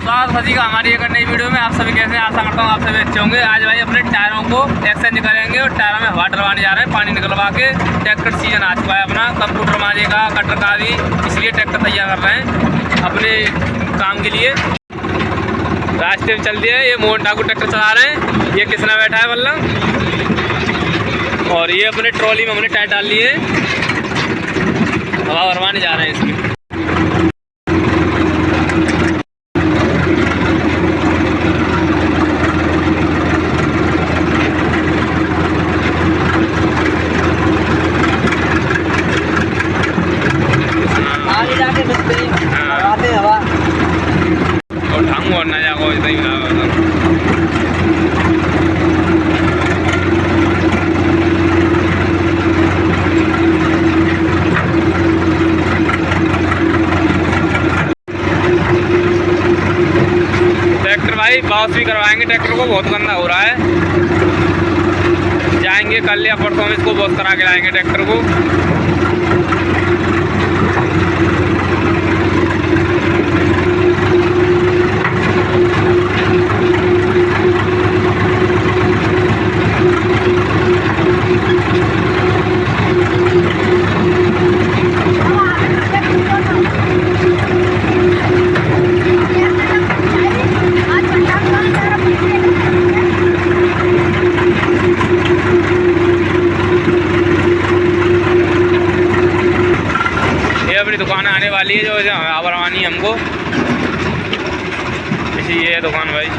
स्वागत है जी का हमारी एक नई वीडियो में। आप सभी कैसे, आशा करता हूँ आप सभी अच्छे होंगे। आज भाई अपने टायरों को एक्सचेंज करेंगे और टायरों में हवा डलवाने जा रहे हैं, पानी निकलवा के। ट्रैक्टर सीजन आ चुका है अपना, कंप्यूटर माजे का, कटर का भी, इसलिए ट्रैक्टर तैयार कर रहे हैं अपने काम के लिए। रास्ते में चल दिए, ये मोहन ठाकुर ट्रैक्टर चला रहे हैं, ये किसना बैठा है बल्लम, और ये अपने ट्रॉली में हमने टायर डाल लिए, हवा भरवाने जा रहे हैं इसमें। और ढंग और ना जाओ इतना ही ट्रैक्टर भाई बाउंस भी करवाएंगे। ट्रैक्टर को बहुत गंदा हो रहा है, जाएंगे कल या परसों में इसको बहुत करा के लाएंगे ट्रैक्टर को। अपनी दुकान आने वाली है जो आवरवानी हमको, इसी ये है दुकान भाई।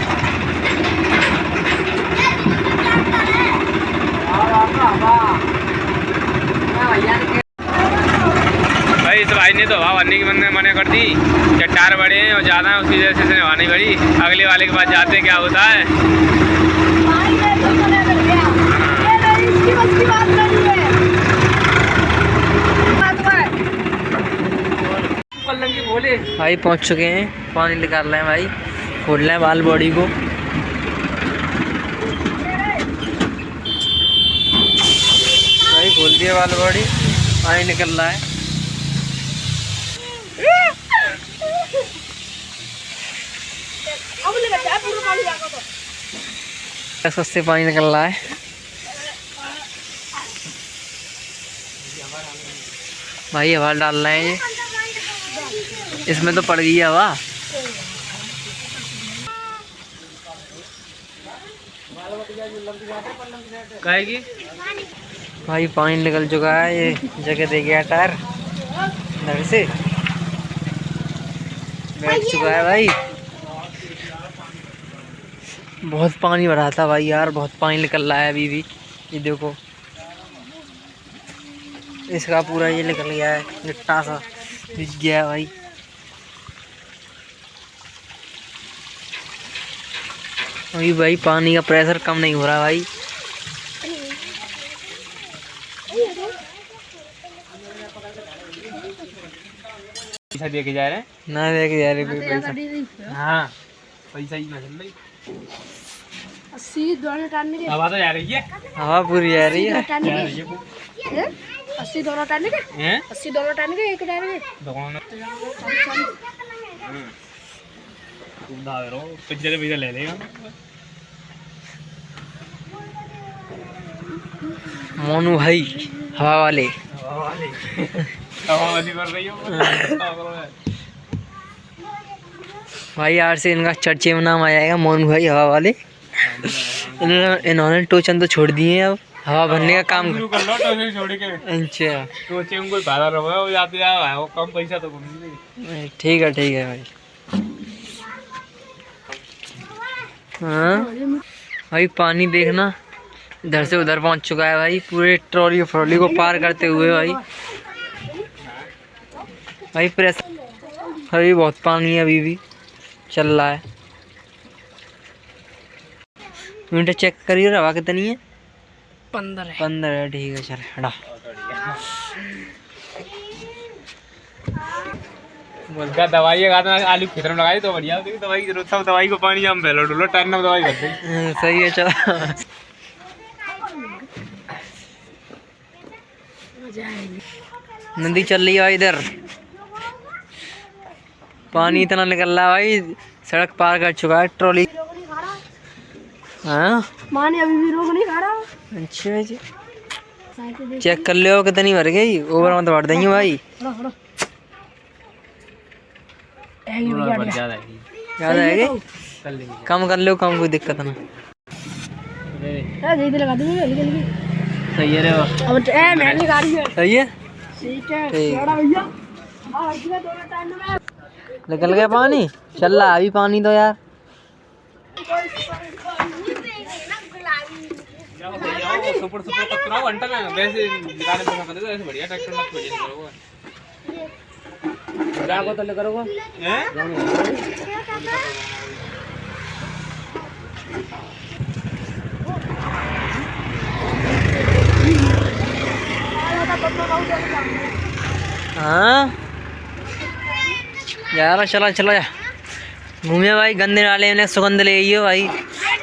भाई इस भाई ने तो हवा भरने की मना कर दी, टायर बड़े हैं और ज़्यादा है, उसकी वजह से हवा नहीं भरी। अगले वाले के पास जाते क्या होता है। भाई पहुंच चुके हैं, पानी निकाल रहे हैं भाई, खोल रहे हैं बाल बॉडी को। भाई खोल दिया बाल बॉडी, पानी निकल रहा है। सस्ते पानी निकल रहा है भाई, हवा डाल रहे हैं ये, इसमें तो पड़ गई है हवा। कहेगी भाई पानी निकल चुका है, ये जगह दे गया टायर इधर से बैठ चुका है भाई। बहुत पानी भरा था भाई यार, बहुत पानी निकल रहा है अभी भी। ये देखो इसका पूरा ये निकल गया है, लिट्टा सा भीग गया है भाई। अभी भाई पानी का प्रेशर कम नहीं हो रहा भाई। पैसा दे के जा रहे हैं ना, दे के जा रहे कोई पैसा। हाँ पैसा ही ना चल रही, 80 दोनों टानने के। हवा तो जा रही है, हवा पूरी जा रही है। 80 दोनों टानने के हैं, 80 दोनों टानने के, एक टानने के दुकान पिछले पैसा ले लेगा मोनू भाई। हवा वाले कर रही हो भाई, यार से इनका चर्चे में नाम आ जाएगा, मोनू भाई हवा वाले। इन्होंने टोचन तो छोड़ दिए हैं, अब हवा भरने का काम कर लो, छोड़ के। अच्छा टोचे में कोई फायदा रहा है, जाते वो कम पैसा तो ठीक है भाई। हाँ भाई पानी देखना इधर से उधर पहुंच चुका है भाई, पूरे ट्रॉली फ्रॉली को पार करते हुए भाई प्रेस अभी बहुत पानी है, अभी भी चल रहा है। मीटर चेक करिए, हवा कितनी है? 15 है, ठीक है चल हटा। बोलता दवाई आलू खेत में लगाई तो बढ़िया होती, दवाई की जरूरत, सब दवाई को पानी हम पहले डोलो टाइम में दवाई कर दी। सही है चला। नदी चल रही है भाई, इधर पानी इतना निकल रहा है भाई, सड़क पार कर चुका है ट्रॉली। हाँ माने अभी भी रोक नहीं खा रहा। अच्छा जी, चेक कर लो कितनी भर गई, ओवर मत भर देंगे भाई। ज़्यादा है गई, कम कर लो, कम कोई दिक्कत ना। सही है रे, सही है। निकल गया पानी, चल रहा अभी पानी तो यार। सुपर कतरा घंटा में वैसे निकालने पसंद करते तो ऐसे बढ़िया ट्रैक्टर मत बढ़िया करोगे। जागो तो ले करोगे हैं? हाँ यार चला चला जा घूमे भाई, गंदे नाले में सुगंध ले आई हो भाई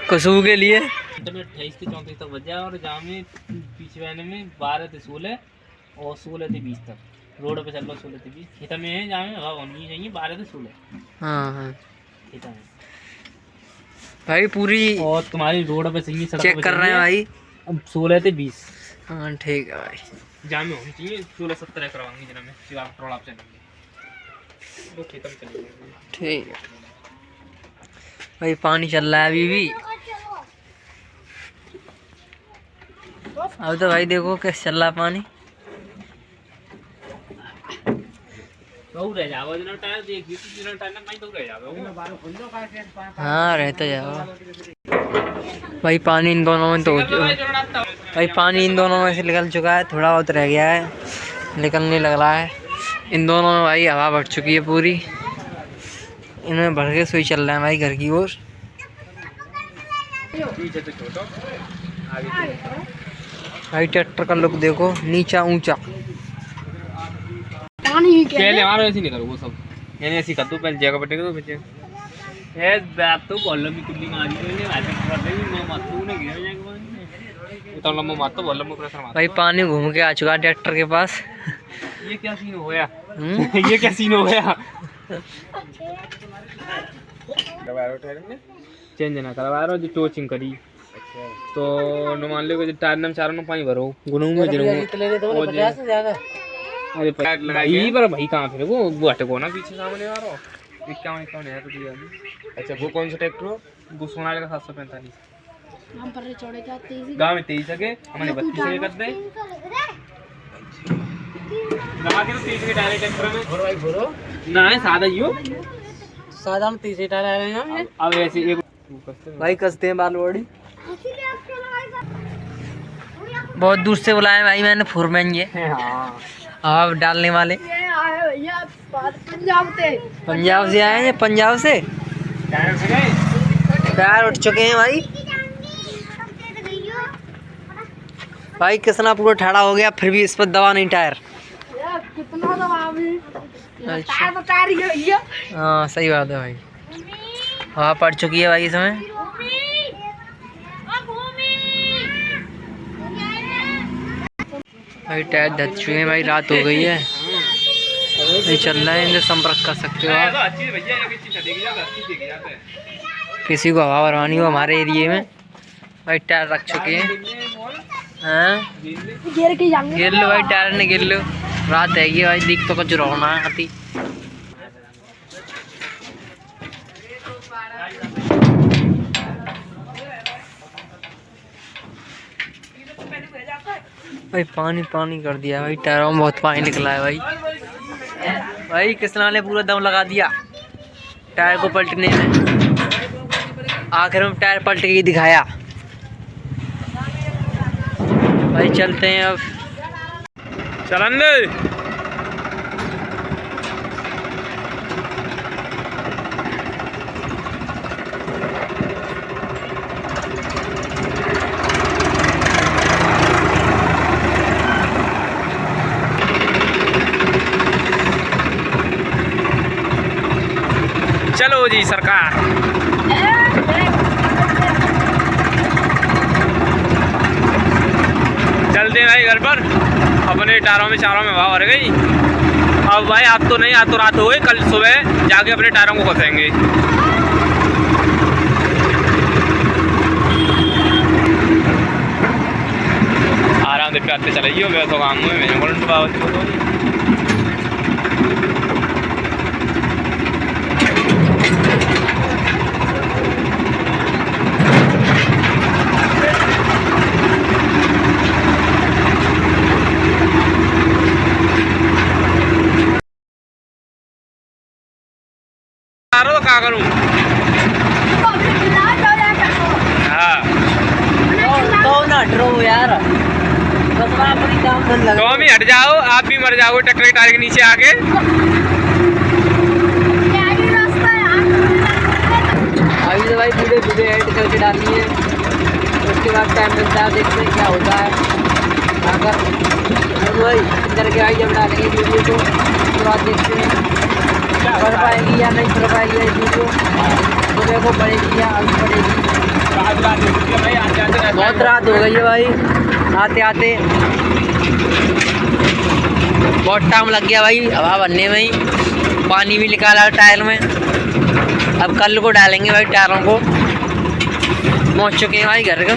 खुशबू के लिए। 28 से 34 तक बज जाए और जहाँ में पीछे बहने में 12 से 16 और 16 से 20 तक रोड पे चल रहा 16 से 20 खेता में है जहाँ में हवा होनी चाहिए 12 से 16। हाँ हाँ खेता में भाई पूरी और तुम्हारी रोड पे चाहिए सड़क चेक कर रहे हैं भाई। अब 16 से 20 हाँ ठीक है भाई, जहाँ में होनी चाहिए 16-17 करवाएंगे जिन्हें में शिवा पेट्रोल आप चलेंगे वो खेता में चलेंगे। ठीक है भाई, पानी चल रहा है अभी भी। अब तो भाई देखो कैसे चल रहा है पानी। तो रह जाओ जिन्होंने टायर देख ली जिन्होंने टायर ना तो रह जाओ। हाँ रहता जाओ भाई, पानी इन दोनों में तो भाई पानी इन दोनों में से निकल चुका है, थोड़ा बहुत रह गया है, निकलने लग रहा है। इन दोनों में भाई हवा भर चुकी है पूरी, इनमें भर के सुई चल रहा है भाई घर की ओर। भाई ट्रैक्टर का लुक देखो, नीचा ऊंचा। पहले हमारा ऐसे नहीं करो वो सब, यानी ऐसी कर दो पहले जगह पटेगा तो बच्चे ये बात तो बोल भी कुल्ली मारी तो नहीं ऐसे कर दे नो मत तू ने गिर जाएगा तो लम्बो मत तो बोल लम्बो प्रेशर मत। भाई पानी घूम के आ चुका है ट्रैक्टर के पास। ये क्या सीन हो गया ये क्या सीन हो गया चेंज ना करवा रहा जो टोचिंग करी तो न मान लो कि टायर नम चारों पानी भरो गुनू में जरूर अरे लगाई पर भाई कहाँ फिर वो हटे को ना पीछे सामने आ रहा 51 है तो दिया। अच्छा वो कौन सा ट्रैक्टर वो सोनालिका 745 गाँव में 23 के हमारे 32 के कर दे गाँव के तो 30 के टायर ट्रैक्टर में भाई भरो ना है सादा ही हो सादा में 30 टायर आ रहे हैं। अब ऐसे एक भाई कसते हैं बाल बॉडी। बहुत दूर से बुलाया भाई मैंने फोरमैन ये। हाँ अब डालने वाले पंजाब से आए हैं, पंजाब से टायर उठ चुके हैं भाई। भाई किसना पूरा ठाड़ा हो गया फिर भी इस पर दबा नहीं टायर। कितना दबा भी अच्छा तो टायर ही है। हाँ सही बात है भाई, हवा पड़ चुकी है भाई इसमें। भाई टायर धस चुके हैं भाई, रात हो गई है भाई, चल रहा है, इनसे संपर्क कर सकते हो आप। किसी को हवा भरवानी हो हमारे एरिए में भाई टायर रख चुके हैं। हाँ गिर लो भाई, टायर ने गिर लो, रात है ये भाई, दिख तो कुछ रोना आती। भाई पानी पानी कर दिया भाई, टायरों में बहुत पानी निकला है भाई। भाई किसना ने पूरा दम लगा दिया टायर को पलटने में, आखिर में टायर पलट के दिखाया। भाई चलते हैं अब, चलन दे चलो जी सरकार। चलते भाई घर पर, अपने टायरों में चारों में हवा भर गई। अब भाई आज तो नहीं, आज तो रात हो गई, कल सुबह जाके अपने टायरों को कसेंगे। पे आते चलाइए मैं तो काम में मैंने बोलूँ बाबा जी को तो क्या करूँ हाँ तो ना डरो यार, बस अपनी काम धन लगा। तो हम ही हट जाओ, आप भी मर जाओगे ट्रैक्टर के टायर के नीचे आके। अभी तो भाई वीडियो वीडियो एडिट करके डालनी है, उसके बाद टाइम मिलता है, देखते हैं क्या होता है। अगर भाई करके आई जब डालेंगे वीडियो को, उसके बाद देखते हैं क्या कर पाएगी या नहीं कर पाएगी ये वीडियो, तो देखो पड़ेगी या अभी पड़ेगी। बहुत रात हो गई है भाई, आते आते बहुत टाइम लग गया भाई हवा बनने में ही। पानी भी निकाला टायर में, अब कल को डालेंगे भाई टायरों को। पहुँच चुके हैं भाई घर का।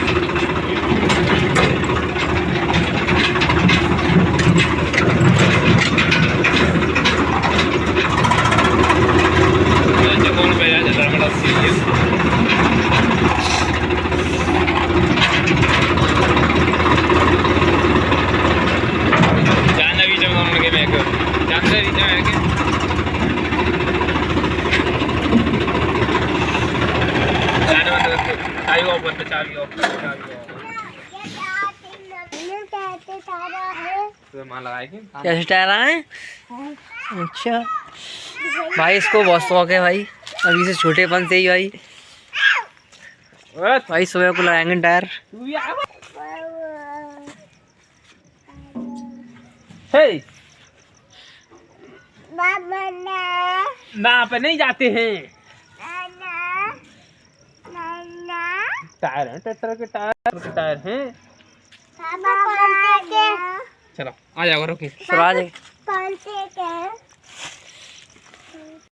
कैसे टायर आए? अच्छा भाई इसको बहुत शौक है भाई, अभी से छोटेपन से ही भाई। भाई सुबह को लगाएंगे टायर। ना पे नहीं जाते हैं, टायर हैं ट्रैक्टर के टायर हैं। चलो आ जाओ रुकिए। स्वराज